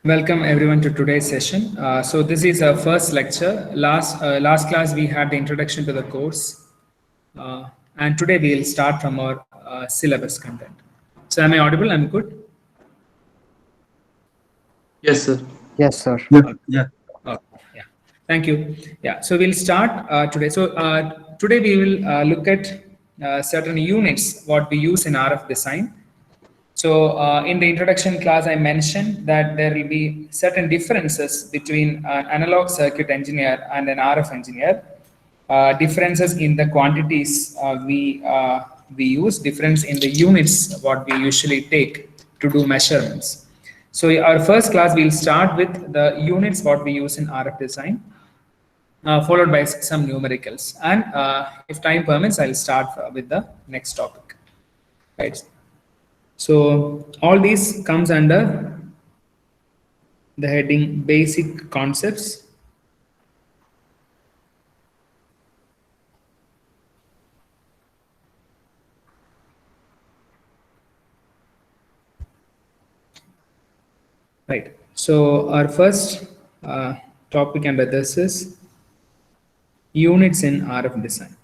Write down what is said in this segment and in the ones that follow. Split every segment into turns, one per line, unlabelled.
Welcome everyone to today's session. So this is our first lecture. Last class we had the introduction to the course, and today we'll start from our syllabus content. So am I audible? I'm good.
Yes, sir.
Yes, sir.
Yeah.
Oh, yeah. Thank you. Yeah. So we'll start today. So today we will look at certain units what we use in RF design. So in the introduction class, I mentioned that there will be certain differences between an analog circuit engineer and an RF engineer. Differences in the quantities we use, difference in the units what we usually take to do measurements. So our first class we'll start with the units what we use in RF design, followed by some numericals, and if time permits, I'll start with the next topic. Right. So all these comes under the heading basic concepts. Right. So our first topic under this is units in RF design.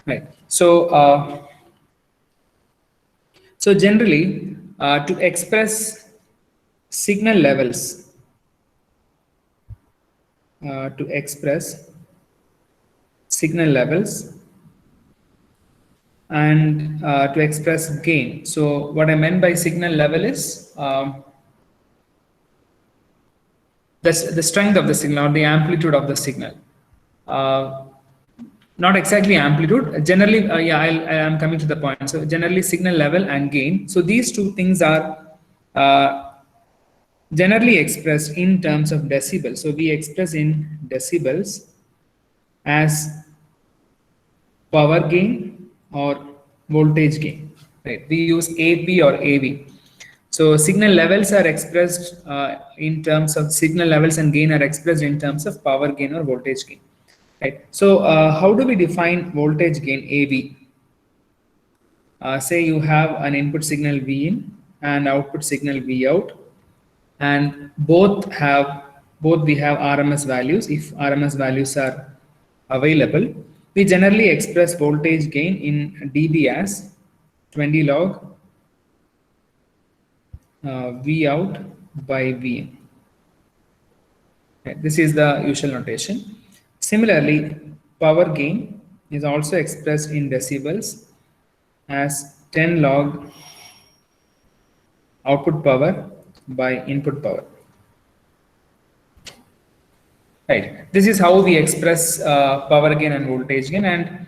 Right. So generally, to express signal levels, and to express gain. So what I meant by signal level is the strength of the signal or the amplitude of the signal. Not exactly amplitude. Generally, I am coming to the point. So generally, signal level and gain. So these two things are generally expressed in terms of decibels. So we express in decibels as power gain or voltage gain. Right? We use AP or AV. So signal levels are expressed in terms of signal levels, and gain are expressed in terms of power gain or voltage gain. Right. So how do we define voltage gain AV? Say you have an input signal V in and output signal V out, and both we have RMS values. If RMS values are available, we generally express voltage gain in dB as 20 log V out by V in. Okay, this is the usual notation. Similarly, power gain is also expressed in decibels as 10 log output power by input power. Right. This is how we express power gain and voltage gain. And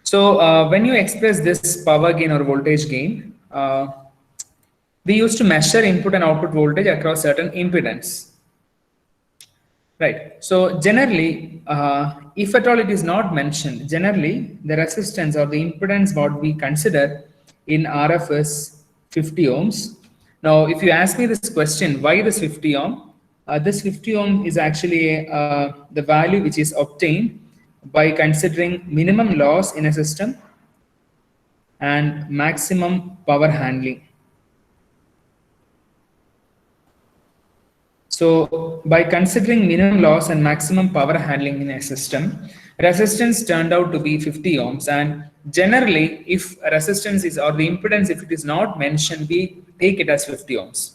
so when you express this power gain or voltage gain, we used to measure input and output voltage across certain impedance. Right. So generally, if at all it is not mentioned, generally the resistance or the impedance what we consider in RF is 50 ohms. Now, if you ask me this question, why this 50 ohm? This 50 ohm is actually the value which is obtained by considering minimum loss in a system and maximum power handling. So by considering minimum loss and maximum power handling in a system, resistance turned out to be 50 ohms. And generally, if resistance is or the impedance, if it is not mentioned, we take it as 50 ohms.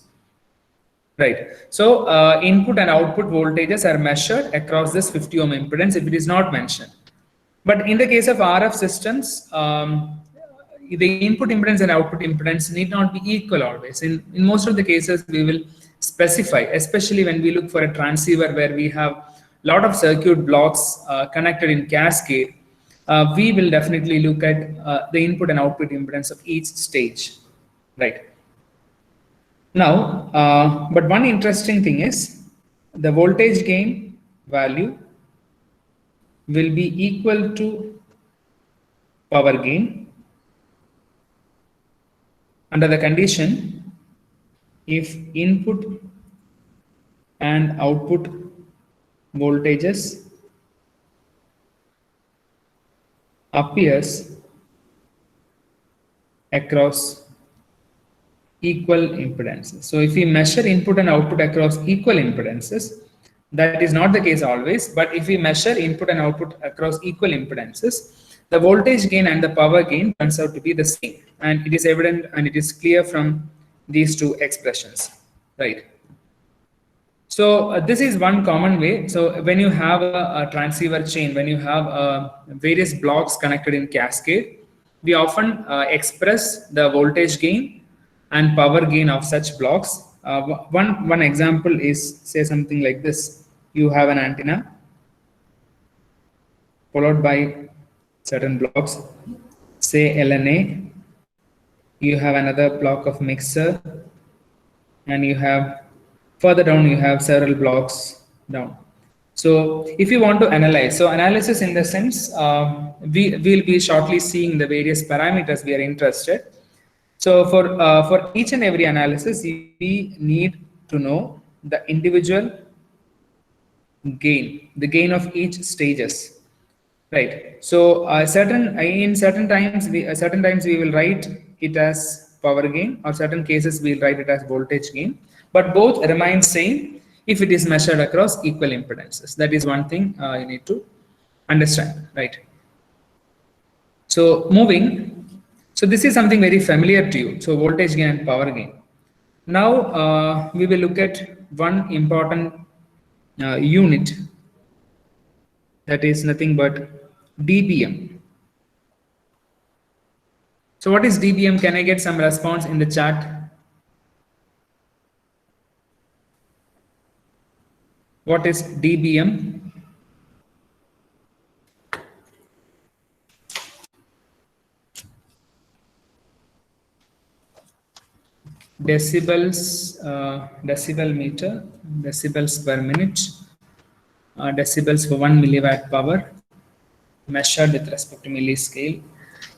Right. So input and output voltages are measured across this 50 ohm impedance if it is not mentioned. But in the case of RF systems, the input impedance and output impedance need not be equal always. In most of the cases, we will specify, especially when we look for a transceiver where we have a lot of circuit blocks connected in cascade, we will definitely look at the input and output impedance of each stage. Right. Now, but one interesting thing is the voltage gain value will be equal to power gain under the condition if input and output voltages appears across equal impedances. So if we measure input and output across equal impedances, that is not the case always, but if we measure input and output across equal impedances, the voltage gain and the power gain turns out to be the same. And it is evident and it is clear from these two expressions, right? So this is one common way. So when you have a transceiver chain, when you have various blocks connected in cascade, we often express the voltage gain and power gain of such blocks. One example is, say, something like this. You have an antenna followed by certain blocks, say LNA. You have another block of mixer, and you have further down you have several blocks down. So if you want to analyze, so analysis in the sense, we will be shortly seeing the various parameters we are interested. So for each and every analysis, we need to know the individual gain, the gain of each stages, right? So in certain times we will write it as power gain, or certain cases we will write it as voltage gain, but both remain same if it is measured across equal impedances. That is one thing you need to understand, right? So so this is something very familiar to you. So voltage gain and power gain. Now we will look at one important unit, that is nothing but dBm. So what is dBm? Can I get some response in the chat? What is dBm? Decibels, decibel meter, decibels per minute, decibels for 1 milliwatt power, measured with respect to milliscale.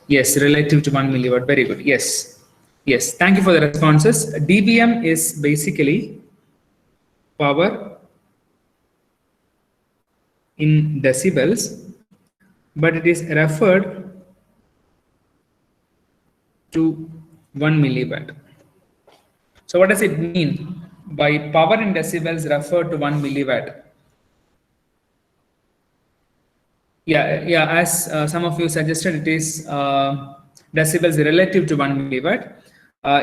Yes, relative to 1 milliwatt. Very good. Yes. Yes. Thank you for the responses. dBm is basically power in decibels, but it is referred to 1 milliwatt. So what does it mean by power in decibels referred to 1 milliwatt? Yeah, as some of you suggested, it is decibels relative to 1 milliwatt.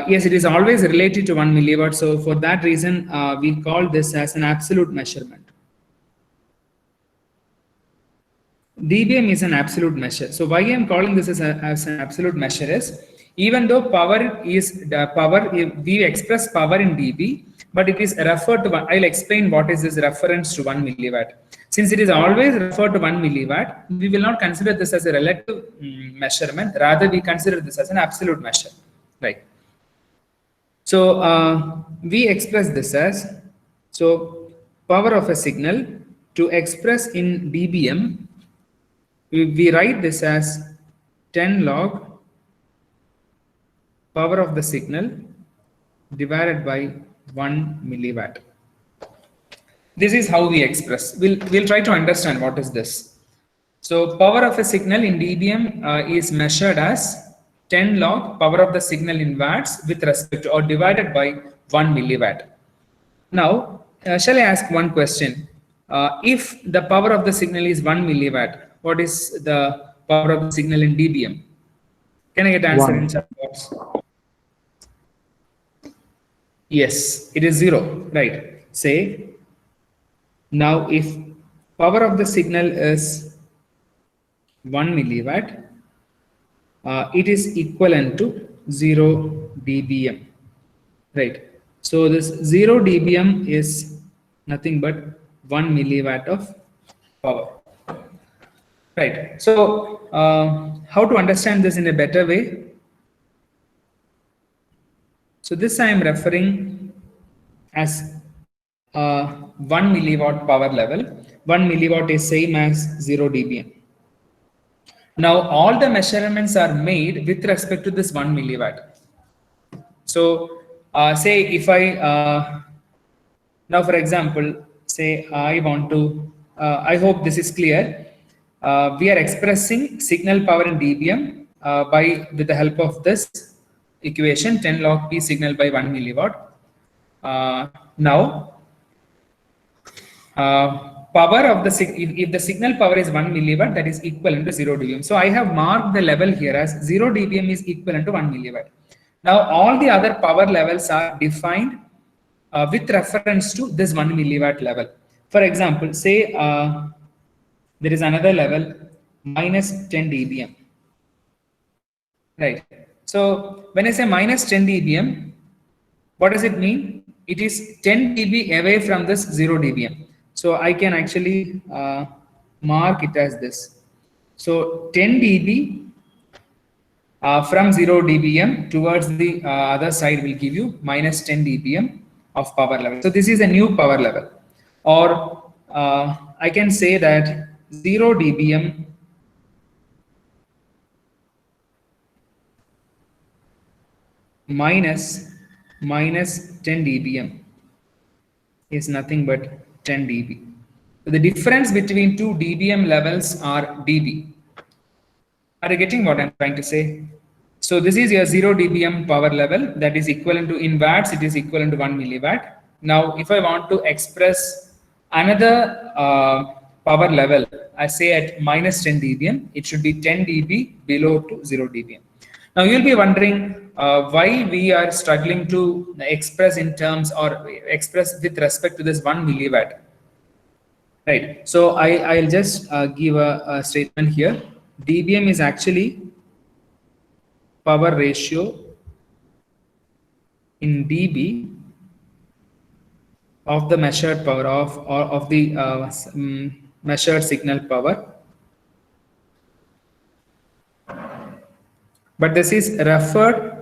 Yes, it is always related to 1 milliwatt. So for that reason, we call this as an absolute measurement. dBm is an absolute measure. So why I am calling this as an absolute measure is, even though power is we express power in dB, but it is referred to one. I'll explain what is this reference to 1 milliwatt. Since it is always referred to 1 milliwatt, we will not consider this as a relative measurement. Rather, we consider this as an absolute measure, right? So we express this as, so power of a signal. To express in dBm, we write this as 10 log power of the signal divided by 1 milliwatt. This is how we express. We'll try to understand what is this. So power of a signal in dBm is measured as 10 log power of the signal in watts with respect to, or divided by 1 milliwatt. Now, shall I ask one question? If the power of the signal is 1 milliwatt, what is the power of the signal in dBm? Can I get answer in chat box? Yes, it is 0, right? Say, now if power of the signal is 1 milliwatt, it is equivalent to 0 dBm, right? So this 0 dBm is nothing but 1 milliwatt of power, right? So how to understand this in a better way? So this I am referring as 1 milliwatt power level. 1 milliwatt is same as 0 dBm. Now all the measurements are made with respect to this 1 milliwatt. So say if I now for example, say I want to I hope this is clear. We are expressing signal power in dBm with the help of this equation 10 log P signal by 1 milliwatt. Now, power of if the signal power is 1 milliwatt, that is equivalent to 0 dBm. So I have marked the level here as 0 dBm is equivalent to 1 milliwatt. Now all the other power levels are defined with reference to this 1 milliwatt level. For example, say there is another level minus 10 dBm. Right. So when I say minus 10 dBm, what does it mean? It is 10 dB away from this 0 dBm. So I can actually mark it as this. So 10 dB from 0 dBm towards the other side will give you minus 10 dBm of power level. So this is a new power level. Or I can say that 0 dBm minus 10 dBm is nothing but 10 dB. So the difference between two dBm levels are dB. Are you getting what I'm trying to say? So this is your 0 dBm power level that is equivalent to, in watts, it is equivalent to 1 milliwatt. Now, if I want to express another power level, I say at minus 10 dBm, it should be 10 dB below to 0 dBm. Now, you'll be wondering why we are struggling to express in terms or express with respect to this 1 milliwatt. Right. So I'll just give a statement here. dBm is actually power ratio in dB of the measured power of the measured signal power. But this is referred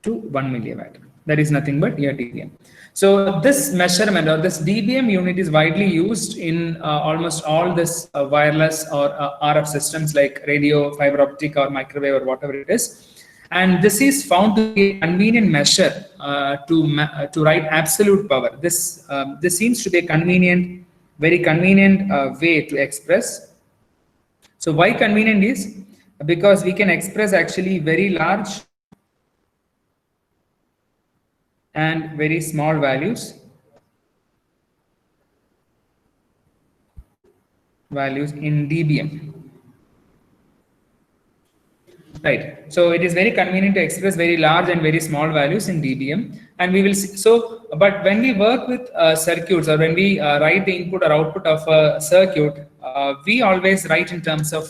to 1 milliwatt. That is nothing but your dBm. So this measurement or this dBm unit is widely used in almost all this wireless or RF systems like radio, fiber optic, or microwave, or whatever it is. And this is found to be a convenient measure to write absolute power. This seems to be a very convenient way to express. So why convenient is because we can express actually very large and very small values in dBm. Right. So it is very convenient to express very large and very small values in dBm, and we will see. So, but when we work with circuits, or when we write the input or output of a circuit, we always write in terms of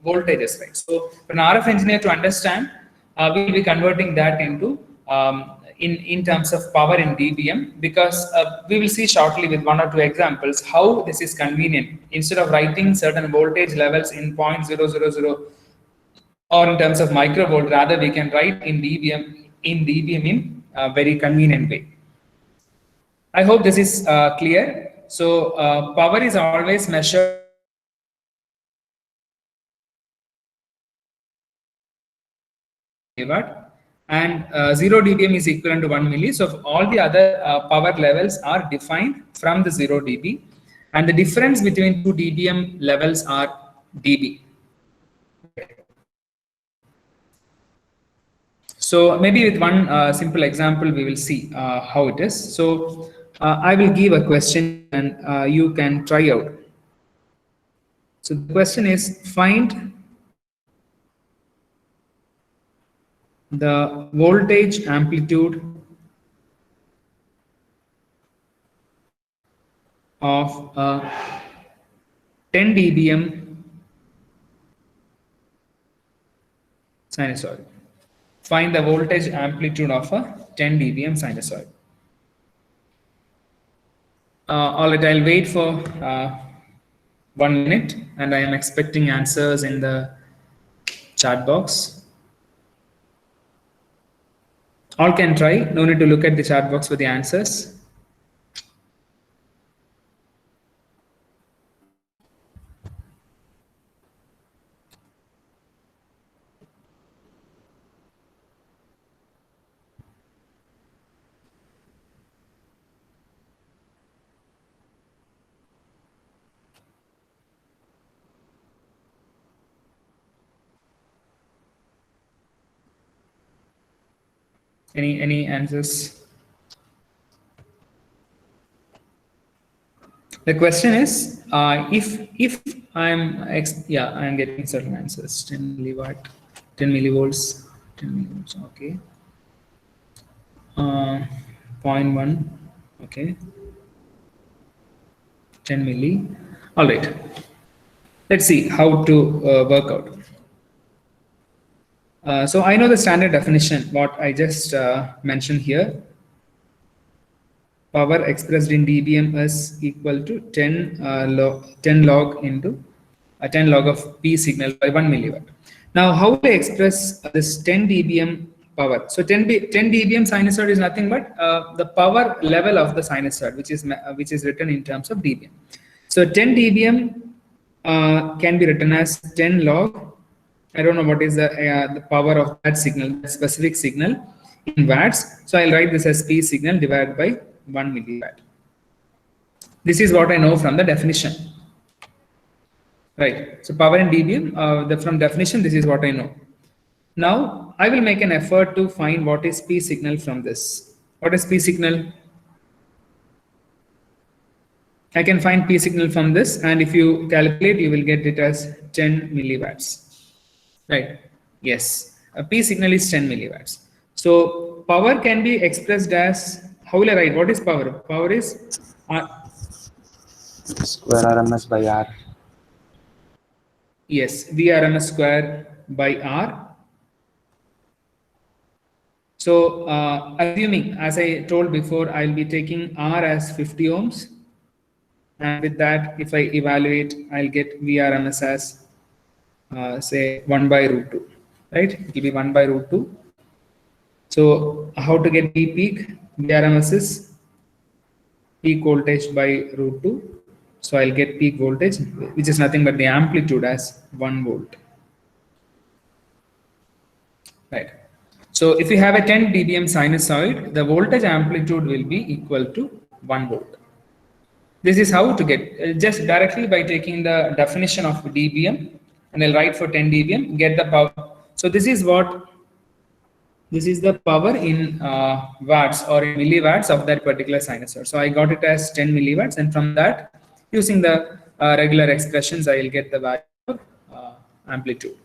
voltages, right? So, for an RF engineer to understand, we will be converting that into in terms of power in dBm, because we will see shortly with one or two examples how this is convenient. Instead of writing certain voltage levels in 0.000 or in terms of microvolt, rather we can write in dBm in a very convenient way. I hope this is clear. So power is always measured and 0 dBm is equivalent to 1 milli. So all the other power levels are defined from the 0 dB, and the difference between two dBm levels are dB. So maybe with one simple example, we will see how it is. So I will give a question and you can try out. So the question is, find the voltage amplitude of a 10 dBm sinusoid. Find the voltage amplitude of a 10 dBm sinusoid. All right, I'll wait for 1 minute, and I am expecting answers in the chat box. All can try, no need to look at the chat box for the answers. Any answers? The question is, if I'm getting certain answers. 10 milliwatt, 10 millivolts, 10 millivolts. Okay. 0.1. Okay. 10 milli. All right. Let's see how to work out. So I know the standard definition, what I just mentioned here. Power expressed in dBm is equal to 10 log into 10 log of P signal by 1 milliwatt. Now, how will I express this 10 dBm power? So 10 dBm sinusoid is nothing but the power level of the sinusoid, which is written in terms of dBm. So 10 dBm can be written as 10 log. I don't know what is the power of that signal, that specific signal in watts. So I'll write this as P signal divided by 1 milliwatt. This is what I know from the definition. Right. So power in dBm, from definition, this is what I know. Now I will make an effort to find what is P signal from this. What is P signal? I can find P signal from this, and if you calculate, you will get it as 10 milliwatts. Right. Yes. P signal is 10 milliwatts. So power can be expressed as, how will I write? What is power? Power is
square RMS by R.
Yes, VRMS square by R. So assuming, as I told before, I'll be taking R as 50 ohms. And with that, if I evaluate, I'll get VRMS as say 1 by root 2, right? It will be 1 by root 2. So how to get P peak? VRMS is peak voltage by root 2. So I'll get peak voltage, which is nothing but the amplitude as 1 volt. Right. So if you have a 10 dBm sinusoid, the voltage amplitude will be equal to 1 volt. This is how to get, just directly by taking the definition of dBm, and I'll write for 10 dBm, get the power. So this is the power in watts or in milliwatts of that particular sinusoid. So I got it as 10 milliwatts, and from that, using the regular expressions, I will get the value of amplitude.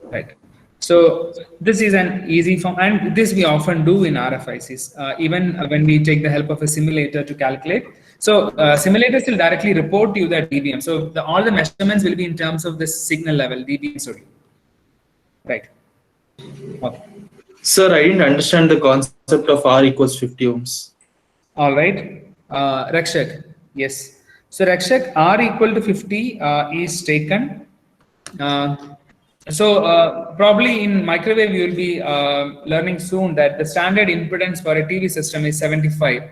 Right. So this is an easy form, and this we often do in RFICs, even when we take the help of a simulator to calculate. So simulators will directly report to you that dBm. So all the measurements will be in terms of this signal level, dBm only. Right. Okay.
Sir, I didn't understand the concept of R equals 50 ohms.
All right. Rakshak, yes. So Rakshak, R equal to 50 is taken. Probably in microwave, you will be learning soon that the standard impedance for a TV system is 75.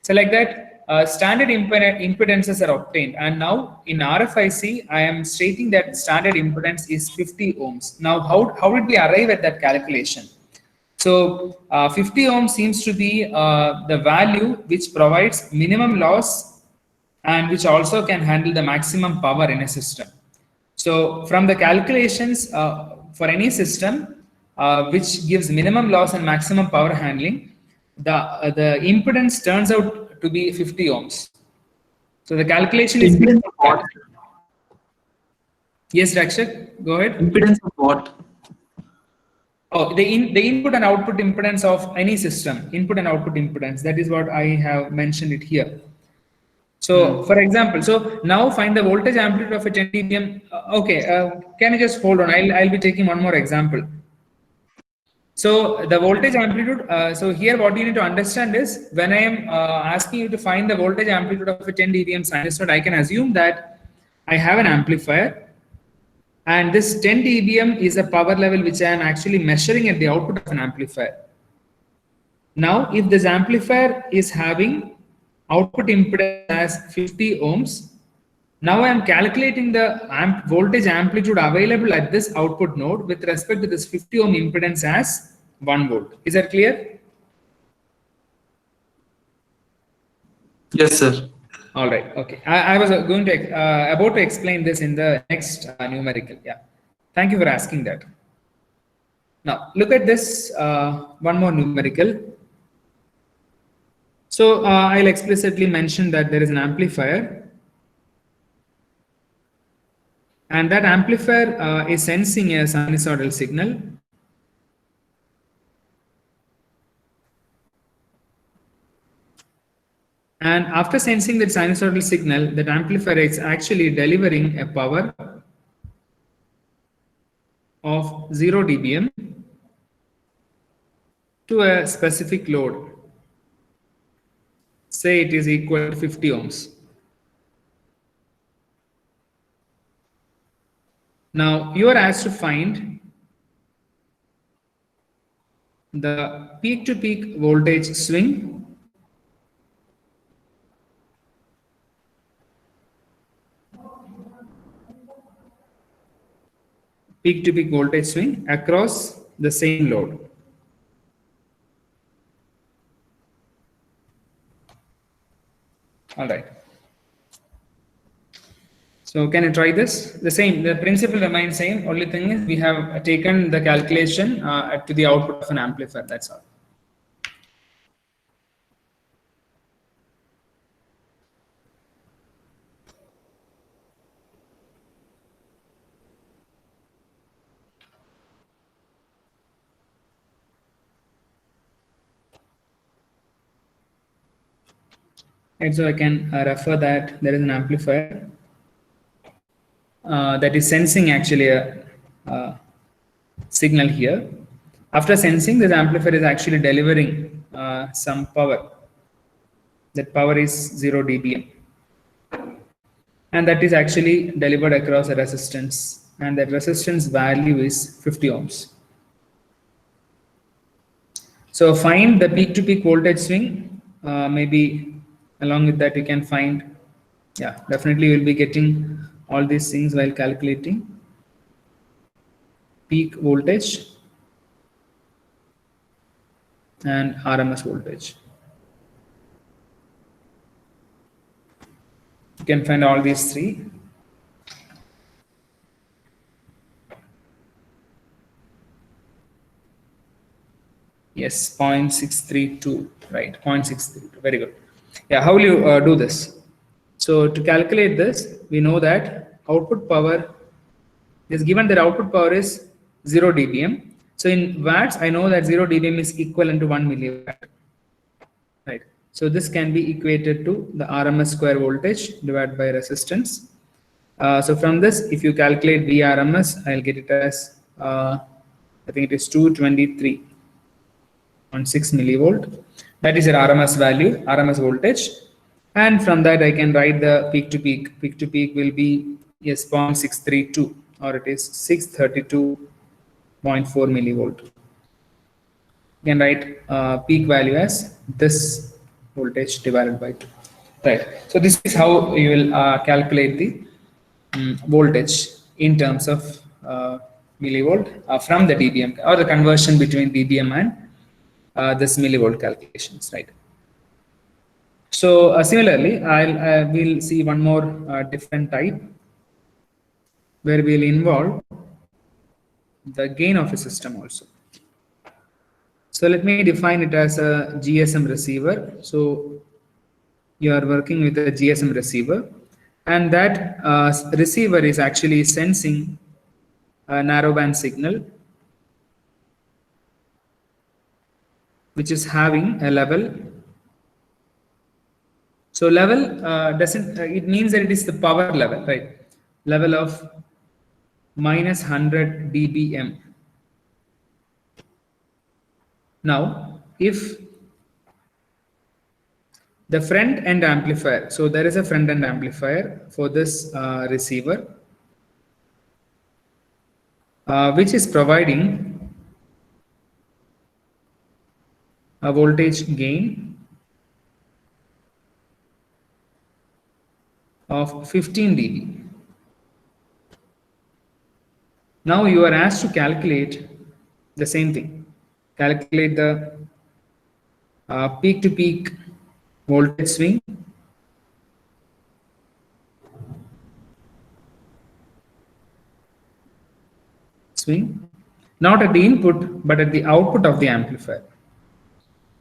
So like that, standard impedances are obtained. And now in RFIC, I am stating that standard impedance is 50 ohms. Now, how did we arrive at that calculation? So 50 ohms seems to be the value which provides minimum loss and which also can handle the maximum power in a system. So from the calculations for any system which gives minimum loss and maximum power handling, the impedance turns out to be 50 ohms. So the calculation is
Impedance of what?
Yes, Rakshak, go ahead.
Impedance of what?
Oh, the input and output impedance of any system, input and output impedance. That is what I have mentioned it here. So, for example, so now find the voltage amplitude of a 10 dBm. Can you just hold on? I'll be taking one more example. So the voltage amplitude. So here, what you need to understand is when I am asking you to find the voltage amplitude of a 10 dBm sinusoid, I can assume that I have an amplifier. And this 10 dBm is a power level which I am actually measuring at the output of an amplifier. Now, if this amplifier is having output impedance as 50 ohms, now I am calculating the voltage amplitude available at this output node with respect to this 50 ohm impedance as 1 volt. Is that clear?
Yes, sir.
All right. Okay. I was going to about to explain this in the next numerical. Yeah. Thank you for asking that. Now look at this one more numerical. So I'll explicitly mention that there is an amplifier, and that amplifier is sensing a sinusoidal signal. And after sensing that sinusoidal signal, that amplifier is actually delivering a power of 0 dBm to a specific load. Say it is equal to 50 ohms. Now you are asked to find the peak-to-peak voltage swing voltage swing across the same load. All right. So can you try this? The principle remains same. Only thing is we have taken the calculation to the output of an amplifier. That's all. And so I can refer that there is an amplifier that is sensing actually a signal here. After sensing, this amplifier is actually delivering some power. That power is 0 dBm. And that is actually delivered across a resistance. And that resistance value is 50 ohms. So find the peak-to-peak voltage swing. Maybe along with that you can find, yeah, definitely you will be getting all these things while calculating peak voltage and RMS voltage. You can find all these three. Yes, 0.632, right, 0.632, very good. Yeah, how will you do this? So to calculate this, we know that output power is given that output power is 0 dBm. So in watts, I know that 0 dBm is equivalent to 1 milliwatt, right? So this can be equated to the RMS square voltage divided by resistance. So from this, if you calculate VRMS, I'll get it as, I think it is 223.6 millivolt. That is your RMS value, RMS voltage. And from that, I can write the peak to peak. Peak to peak will be, yes, 0.632, or it is 632.4 millivolt. You can write peak value as this voltage divided by 2. Right. So this is how you will calculate the voltage in terms of millivolt from the dBm, or the conversion between dBm and this millivolt calculations, right? So similarly, we'll see one more different type where we'll involve the gain of a system also. So let me define it as a GSM receiver. So you are working with a GSM receiver, and that receiver is actually sensing a narrowband signal which is having a level. So level doesn't, it means that it is the power level, right? Level of minus 100 dBm. Now, if the front end amplifier, so there is a front end amplifier for this receiver, which is providing a voltage gain of 15 dB. Now you are asked to calculate the same thing. Calculate the peak to peak voltage swing not at the input, but at the output of the amplifier.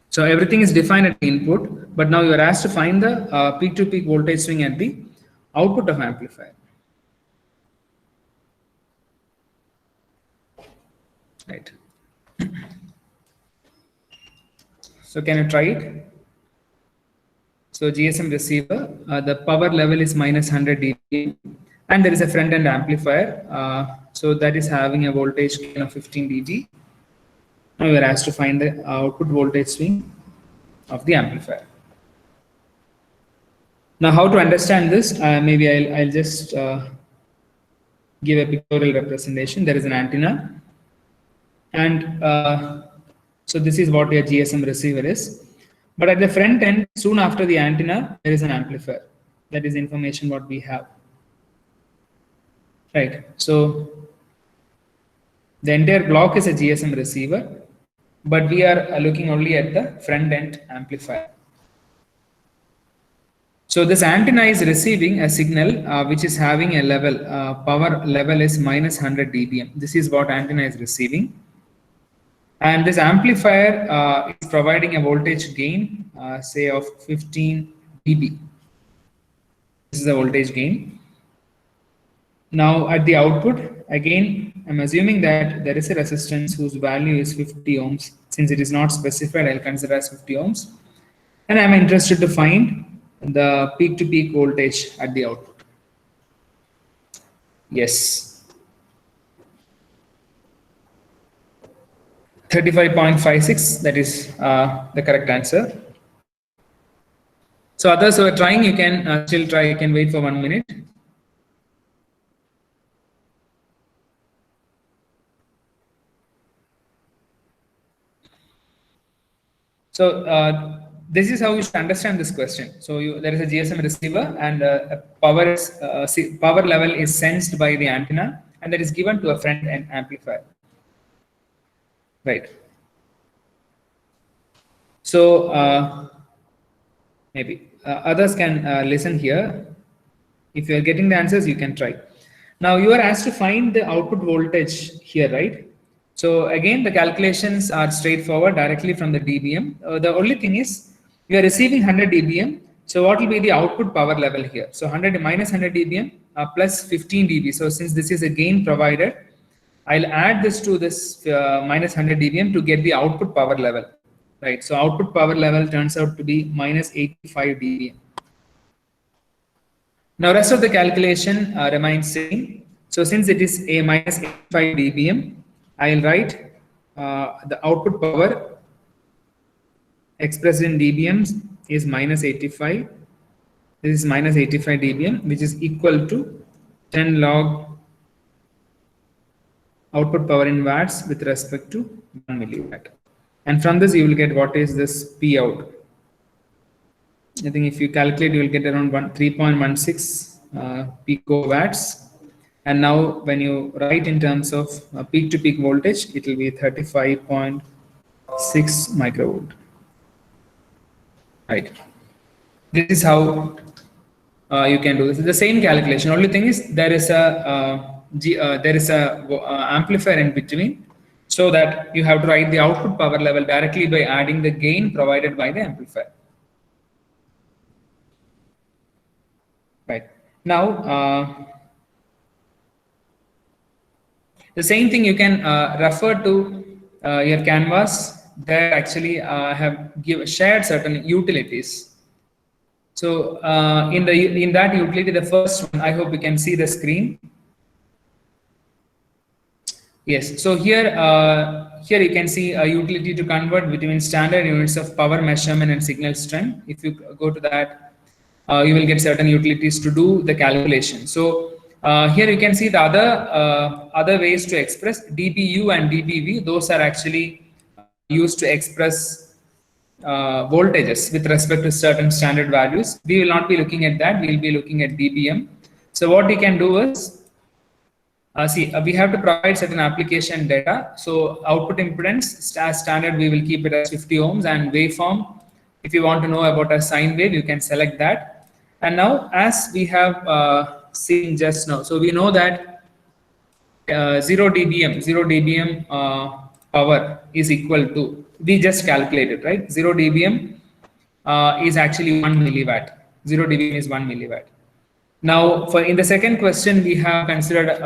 So everything is defined at the input, but now you are asked to find the peak-to-peak voltage swing at the output of amplifier. Right. So can you try it? So GSM receiver, the power level is minus 100 dB, and there is a front-end amplifier. So that is having a voltage gain of 15 dB. Now we are asked to find the output voltage swing of the amplifier. Now, how to understand this? Maybe I'll just give a pictorial representation. There is an antenna, and so this is what your GSM receiver is. But at the front end, soon after the antenna, there is an amplifier. That is information what we have. Right. So the entire block is a GSM receiver, but we are looking only at the front end amplifier. So this antenna is receiving a signal which is having a level, power level is minus 100 dBm. This is what antenna is receiving. And this amplifier is providing a voltage gain, say of 15 dB. This is the voltage gain. Now at the output, again, I'm assuming that there is a resistance whose value is 50 ohms. Since it is not specified, I'll consider as 50 ohms. And I'm interested to find the peak-to-peak voltage at the output. Yes. 35.56, that is the correct answer. So others who are trying, you can still try, you can wait for 1 minute. So this is how you should understand this question. So there is a GSM receiver, and a power level is sensed by the antenna, and that is given to a front end amplifier. Right. So maybe others can listen here. If you are getting the answers, you can try. Now you are asked to find the output voltage here, right? So again, the calculations are straightforward directly from the dBm. The only thing is you are receiving 100 dBm. So what will be the output power level here? So 100 minus 100 dBm plus 15 dB. So since this is a gain provided, I'll add this to this minus 100 dBm to get the output power level, right? So output power level turns out to be minus 85 dBm. Now rest of the calculation remains same. So since it is a minus 85 dBm, I'll write the output power expressed in dBm is minus 85. This is minus 85 dBm, which is equal to 10 log output power in watts with respect to 1 milliwatt. And from this, you will get what is this P out. I think if you calculate, you will get around 3.16 picowatts. And now when you write in terms of peak-to-peak voltage, it will be 35.6 microvolt. Right. This is how you can do this. It's the same calculation. Only thing is there is a amplifier in between, so that you have to write the output power level directly by adding the gain provided by the amplifier. Right. Now, the same thing you can refer to your canvas. There actually have shared certain utilities. So in that utility, the first one, I hope you can see the screen. Yes. So here you can see a utility to convert between standard units of power measurement and signal strength. If you go to that, you will get certain utilities to do the calculation. So here you can see the other ways to express dBu and dBV. Those are actually used to express voltages with respect to certain standard values. We will not be looking at that. We will be looking at dBm. So what you can do is, we have to provide certain application data. So output impedance, as standard, we will keep it as 50 ohms, and waveform, if you want to know about a sine wave, you can select that. And now, as we have seen just now, so we know that 0 dBm power is equal to, we just calculated, right? 0 dBm is actually 1 milliwatt. 0 dBm is 1 milliwatt. Now, for in the second question, we have considered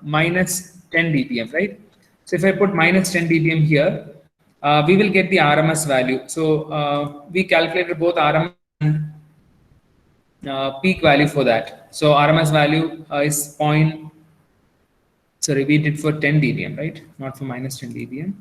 minus 10 dBm, right? So if I put minus 10 dBm here, we will get the RMS value. So we calculated both RMS and peak value for that. So RMS value is sorry, we did for 10 dBm, right? Not for minus 10 dBm.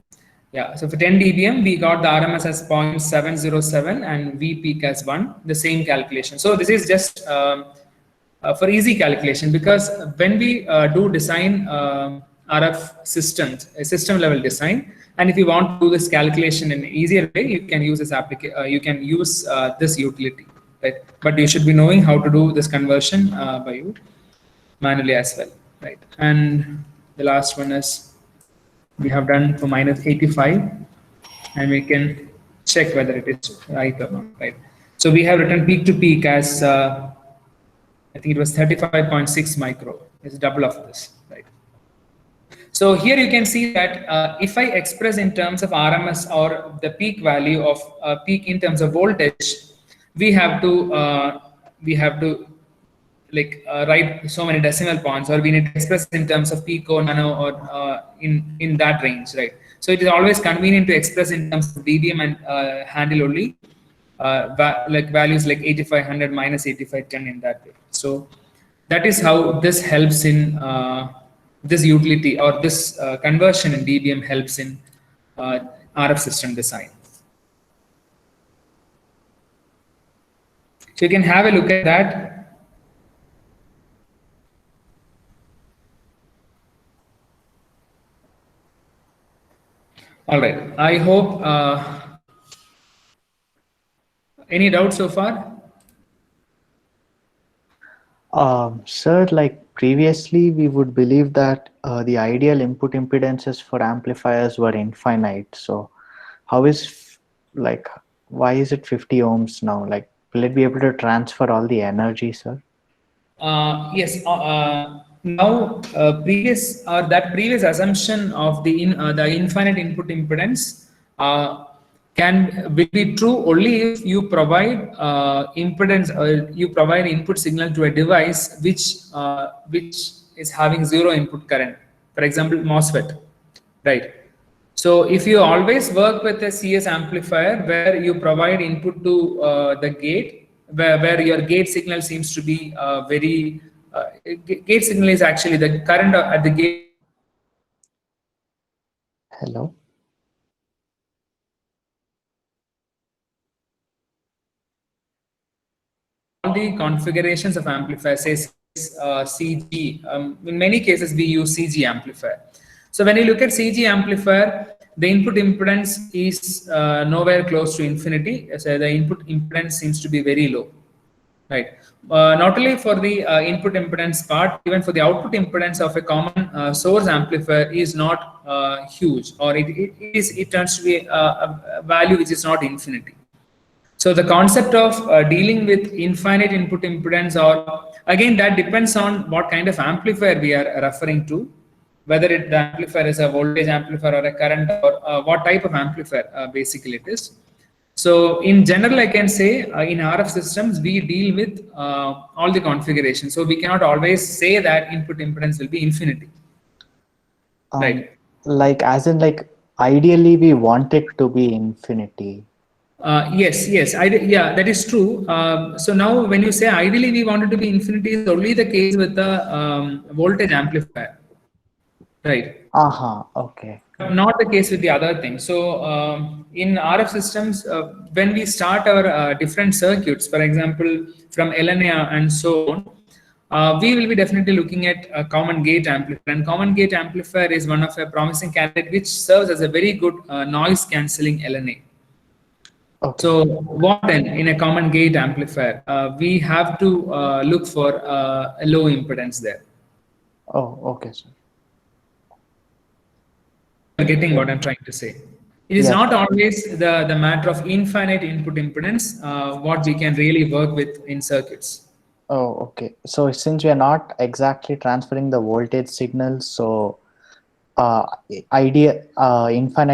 Yeah, so for 10 dBm, we got the RMS as 0.707 and V peak as 1, the same calculation. So this is just for easy calculation, because when we do design RF systems, a system level design, and if you want to do this calculation in an easier way, you can use this this utility, right? But you should be knowing how to do this conversion by you manually as well, right? And the last one is we have done for minus 85, and we can check whether it is right or not, right? So we have written peak to peak as I think it was 35.6 micro. It's double of this, right? So here you can see that if I express in terms of RMS or the peak value of peak in terms of voltage, we have to like write so many decimal points, or we need to express in terms of pico, nano, or in that range, right? So it is always convenient to express in terms of dBm and handle only like values like 8500 minus 8510 in that way. So that is how this helps in this utility, or this conversion in dBm helps in RF system design. So you can have a look at that. All right, I hope any doubts so far?
Sir, like previously we would believe that the ideal input impedances for amplifiers were infinite. So how is, like, why is it 50 ohms now? Like, will it be able to transfer all the energy, sir?
Yes. Now, previous assumption of the infinite input impedance will be true only if you provide impedance, or you provide input signal to a device which is having zero input current. For example, MOSFET, right? So if you always work with a CS amplifier where you provide input to the gate, where your gate signal seems to be gate signal is actually the current at the gate.
Hello?
All the configurations of amplifiers, say CG, in many cases we use CG amplifier. So when you look at CG amplifier, the input impedance is nowhere close to infinity. So the input impedance seems to be very low, right? Not only for the input impedance part, even for the output impedance of a common source amplifier is not huge, or it turns to be a value which is not infinity. So the concept of dealing with infinite input impedance, or again that depends on what kind of amplifier we are referring to, whether the amplifier is a voltage amplifier or a current, or what type of amplifier basically it is. So in general, I can say in RF systems, we deal with all the configurations. So we cannot always say that input impedance will be infinity. Right.
Like, as in, like, ideally we want it to be infinity.
Yes, yeah, that is true. So now when you say ideally we want it to be infinity, is only the case with the voltage amplifier, right?
Okay.
Not the case with the other things. So in RF systems, when we start our different circuits, for example, from LNA and so on, we will be definitely looking at a common gate amplifier. And common gate amplifier is one of a promising candidate which serves as a very good noise cancelling LNA.
Okay.
So what then in a common gate amplifier, we have to look for a low impedance there.
Oh, okay, sir.
You're getting what I'm trying to say. It is not always the matter of infinite input impedance, what we can really work with in circuits.
Oh, okay. So since we are not exactly transferring the voltage signal, so infinite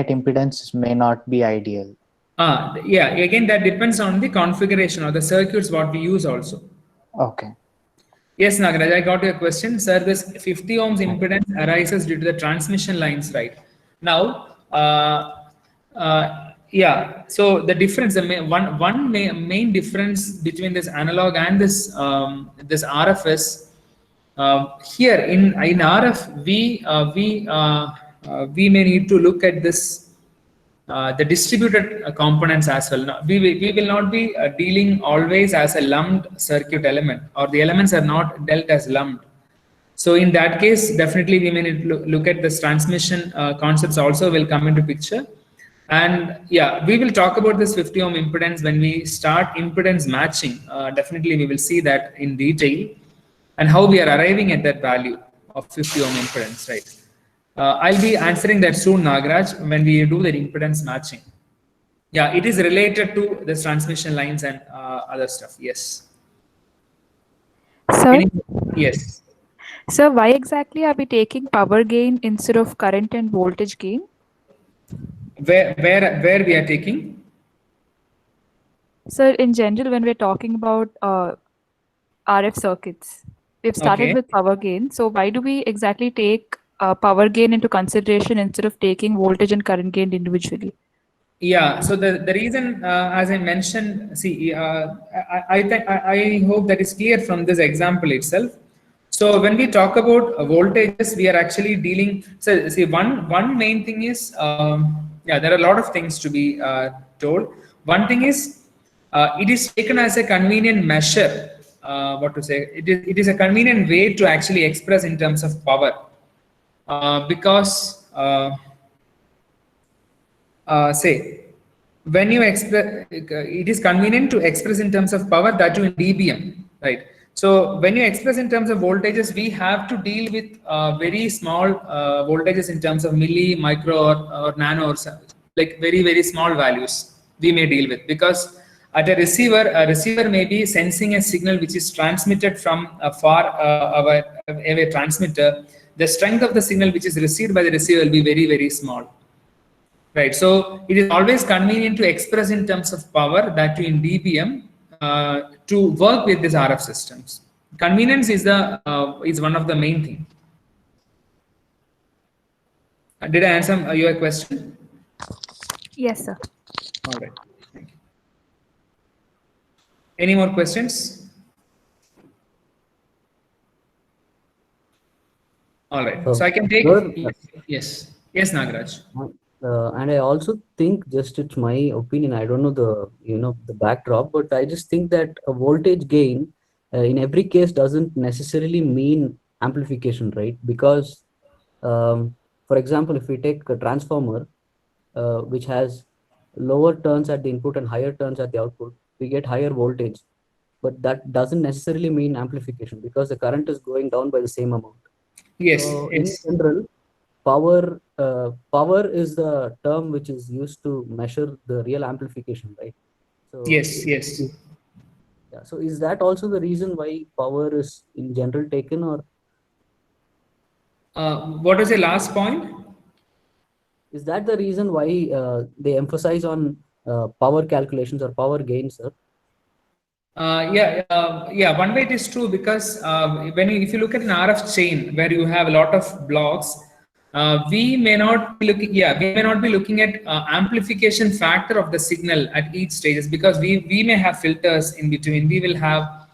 impedance may not be ideal.
Yeah, again, that depends on the configuration or the circuits what we use also.
Okay.
Yes, Nagaraj, I got your question. Sir, this 50 ohms impedance arises due to the transmission lines, right? Now, yeah, so the difference, main difference between this analog and this RF is here in RF, we may need to look at this the distributed components as well. Now, we will not be dealing always as a lumped circuit element, or the elements are not dealt as lumped. So in that case, definitely we may need to look at this transmission concepts also will come into picture. And yeah, we will talk about this 50 ohm impedance when we start impedance matching. Definitely we will see that in detail and how we are arriving at that value of 50 ohm impedance, right? I'll be answering that soon, Nagraj, when we do the impedance matching. Yeah, it is related to this transmission lines and other stuff. Yes.
Sir,
Any, yes.
sir, why exactly are we taking power gain instead of current and voltage gain?
Where we are taking?
Sir, in general, when we're talking about RF circuits, we've started
Okay.
with power gain. So why do we exactly take power gain into consideration instead of taking voltage and current gain individually?
Yeah, so the reason, as I mentioned, see, I hope that is clear from this example itself. So when we talk about voltages, we are actually dealing. So see, one main thing is, yeah, there are a lot of things to be told. One thing is, it is taken as a convenient measure. What to say? It is a convenient way to actually express in terms of power, because. Say when you express, it is convenient to express in terms of power, that too in dBm, right? So when you express in terms of voltages, we have to deal with very small voltages in terms of milli, micro, or nano, or like very small values we may deal with, because at a receiver may be sensing a signal which is transmitted from a far away transmitter. The strength of the signal which is received by the receiver will be very small. Right, so it is always convenient to express in terms of power, that too in dBm, to work with these RF systems. Convenience is one of the main thing. Did I answer your question?
Yes, sir.
All right, thank you. Any more questions? All right, so I can take. Yes, Nagraj.
And I also think, just it's my opinion, I don't know the backdrop, but I just think that a voltage gain in every case doesn't necessarily mean amplification, right? Because for example, if we take a transformer which has lower turns at the input and higher turns at the output, we get higher voltage, but that doesn't necessarily mean amplification, because the current is going down by the same amount.
Yes,
So
yes.
in general, power is the term which is used to measure the real amplification, right? So
Yes.
yeah, so is that also the reason why power is in general taken, or
What was the last point?
is that the reason why they emphasize on power calculations or power gains, sir?
Yeah. One way it is true, because if you look at an RF chain where you have a lot of blocks, we may not be looking. Yeah, we may not be looking at amplification factor of the signal at each stages, because we may have filters in between. We will have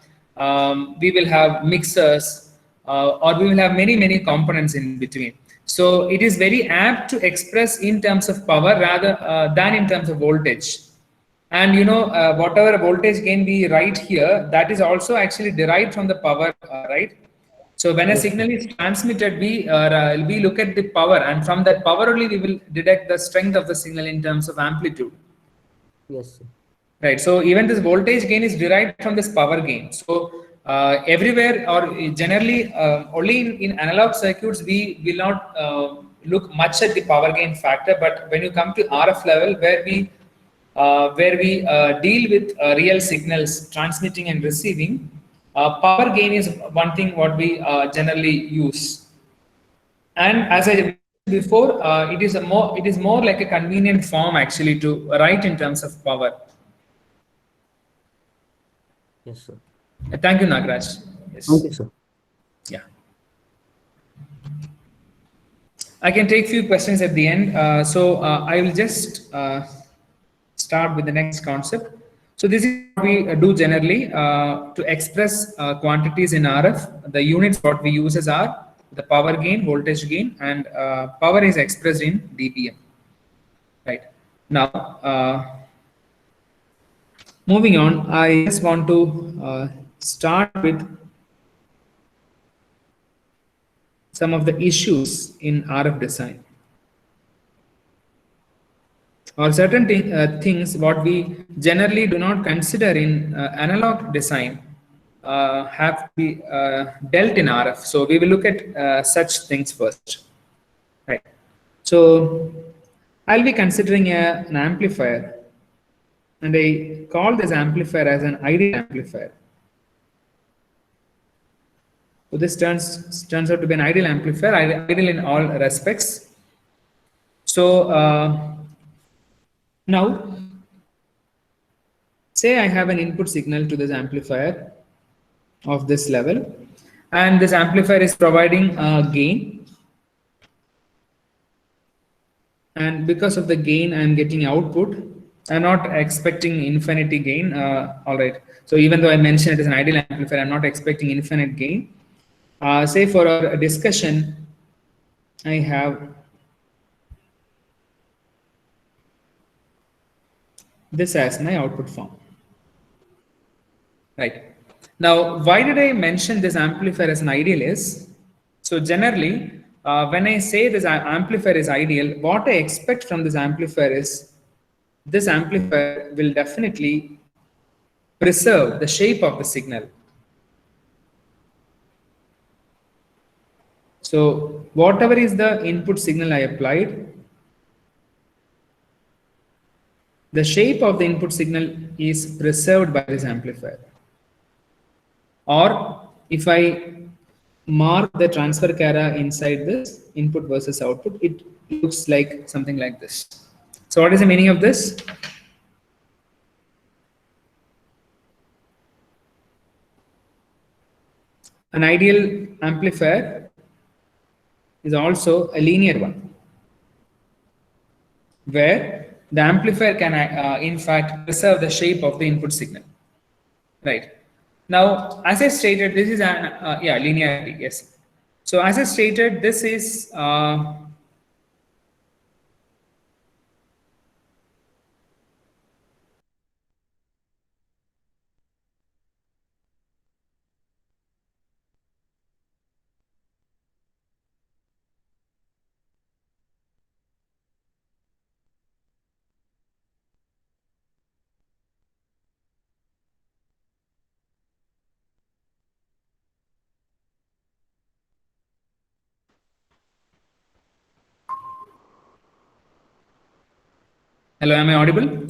mixers, or we will have many components in between. So it is very apt to express in terms of power rather than in terms of voltage. And whatever voltage gain we write here, that is also actually derived from the power, right? So when a
Yes,
signal is transmitted, we look at the power, and from that power only we will detect the strength of the signal in terms of amplitude.
yes, sir.
Right. So even this voltage gain is derived from this power gain. So everywhere, or generally only in analog circuits, we will not look much at the power gain factor. But when you come to RF level, where we deal with real signals transmitting and receiving, Power gain is one thing what we generally use. And as I mentioned before, it is more like a convenient form actually to write in terms of power.
Yes, sir.
Thank you, Nagraj. Yes.
Thank you, sir.
Yeah. I can take few questions at the end. I will just start with the next concept. So this is what we do generally to express quantities in RF. The units what we use are the power gain, voltage gain, and power is expressed in dBm. Right. Now, moving on, I just want to start with some of the issues in RF design, or certain things what we generally do not consider in analog design have to be dealt in RF. So we will look at such things first, right? So I'll be considering an amplifier, and I call this amplifier as an ideal amplifier. So this turns out to be an ideal amplifier, ideal in all respects. So now, say I have an input signal to this amplifier of this level, and this amplifier is providing a gain, and because of the gain I'm getting output. I'm not expecting infinity gain. All right, so even though I mentioned it is an ideal amplifier, I'm not expecting infinite gain. Say for our discussion, I have this as my output form. Right. Now, why did I mention this amplifier as an ideal is, so generally, when I say this amplifier is ideal, what I expect from this amplifier is, this amplifier will definitely preserve the shape of the signal. So whatever is the input signal I applied, the shape of the input signal is preserved by this amplifier. Or if I mark the transfer chara inside this input versus output, it looks like something like this. So what is the meaning of this? An ideal amplifier is also a linear one, where the amplifier can in fact preserve the shape of the input signal. Right. Now, as I stated, this is an linearity. Yes. So as I stated, this is hello, am I audible?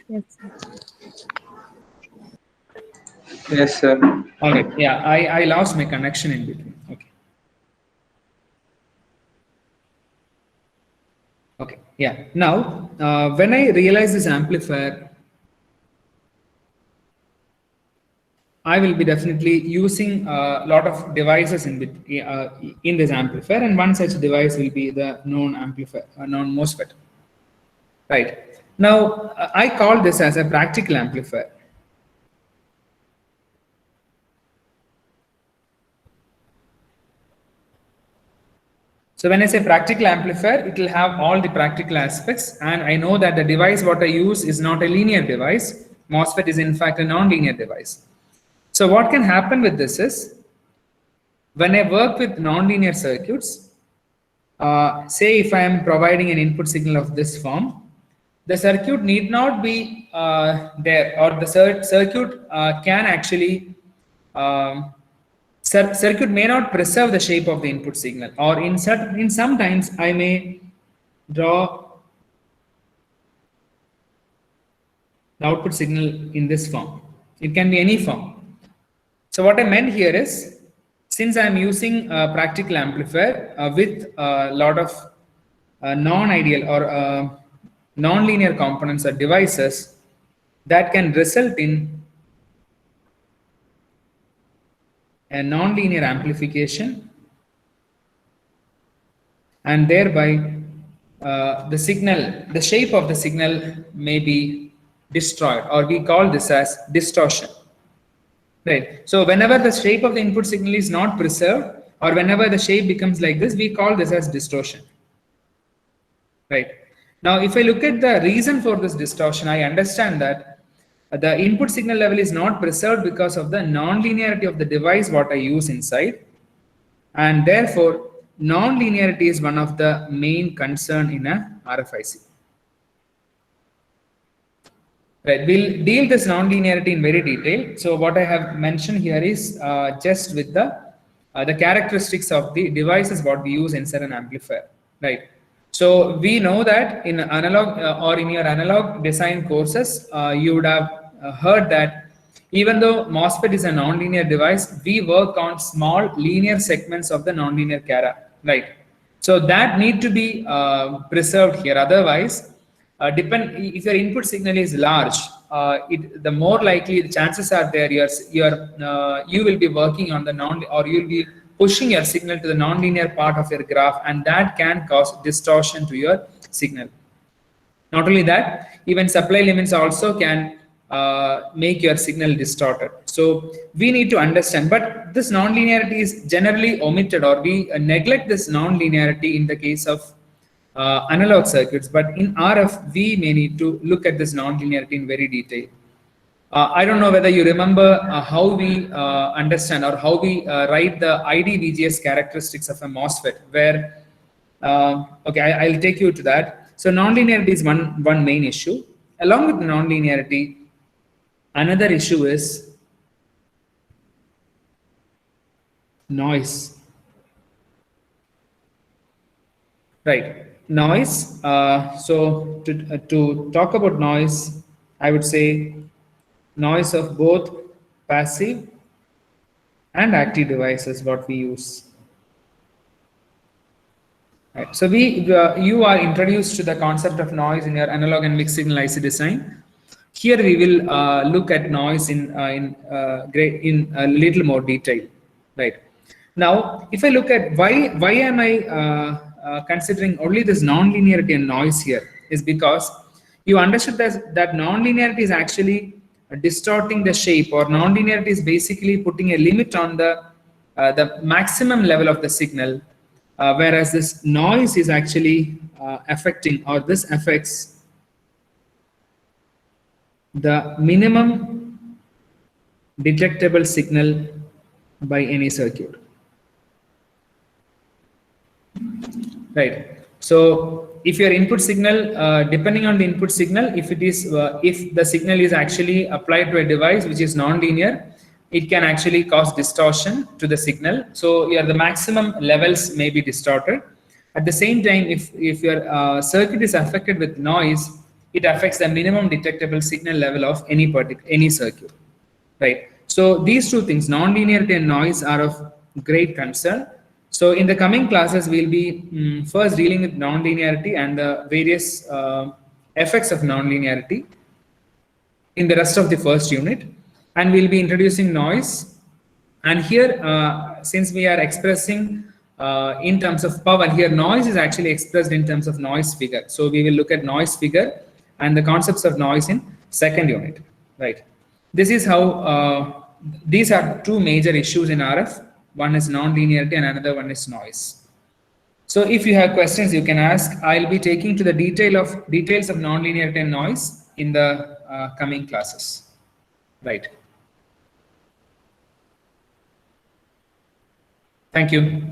Yes.
Yes, sir.
All right. Yeah, I lost my connection in between. Okay. Okay. Yeah. Now, when I realize this amplifier, I will be definitely using a lot of devices in this amplifier, and one such device will be the known amplifier, known MOSFET. Right. Now, I call this as a practical amplifier. So when I say practical amplifier, it will have all the practical aspects, and I know that the device what I use is not a linear device. MOSFET is in fact a non-linear device. So what can happen with this is, when I work with non-linear circuits, say if I am providing an input signal of this form, the circuit need not be there, or the circuit can actually circuit may not preserve the shape of the input signal, or in sometimes I may draw the output signal in this form. It can be any form. So what I meant here is, since I'm using a practical amplifier with a lot of non-ideal or non-linear components or devices, that can result in a non-linear amplification, and thereby the shape of the signal may be destroyed, or we call this as distortion. Right. So whenever the shape of the input signal is not preserved, or whenever the shape becomes like this, we call this as distortion. Right. Now, if I look at the reason for this distortion, I understand that the input signal level is not preserved because of the non-linearity of the device what I use inside, and therefore non-linearity is one of the main concern in a RFIC. Right, we'll deal this non-linearity in very detail. So what I have mentioned here is just with the characteristics of the devices what we use inside an amplifier, right? So we know that in analog or in your analog design courses, you would have heard that even though MOSFET is a non-linear device, we work on small linear segments of the non-linear cara, right? So that need to be preserved here. Otherwise, if your input signal is large, the more likely the chances are there you will be working on the or you'll be pushing your signal to the non-linear part of your graph, and that can cause distortion to your signal. Not only that, even supply limits also can make your signal distorted. So we need to understand, but this non-linearity is generally omitted, or we neglect this non-linearity in the case of analog circuits, but in RF, we may need to look at this non-linearity in very detail. I don't know whether you remember how we understand or how we write the ID/VGS characteristics of a MOSFET, where, okay, I'll take you to that. So non-linearity is one main issue. Along with non-linearity, another issue is noise. Right. Noise. So to talk about noise, I would say noise of both passive and active devices what we use. Right. So you are introduced to the concept of noise in your analog and mixed signal IC design. Here we will look at noise in a little more detail. Right. Now, if I look at why am I considering only this non-linearity and noise here, is because you understood that non-linearity is actually distorting the shape, or non-linearity is basically putting a limit on the maximum level of the signal, whereas this noise is actually affecting, or this affects the minimum detectable signal by any circuit. Right. So if your input signal, depending on the input signal, if the signal is actually applied to a device which is non-linear, it can actually cause distortion to the signal. So the maximum levels may be distorted. At the same time, if your circuit is affected with noise, it affects the minimum detectable signal level of any circuit. Right. So these two things, non-linearity and noise, are of great concern. So in the coming classes, we'll be first dealing with non-linearity and the various effects of non-linearity in the rest of the first unit, and we'll be introducing noise. And here, since we are expressing in terms of power, here noise is actually expressed in terms of noise figure. So we will look at noise figure and the concepts of noise in second unit. Right. This is how these are two major issues in RF. One is non-linearity and another one is noise. So if you have questions, you can ask. I'll be taking to the details of non-linearity and noise in the coming classes. Right. Thank you.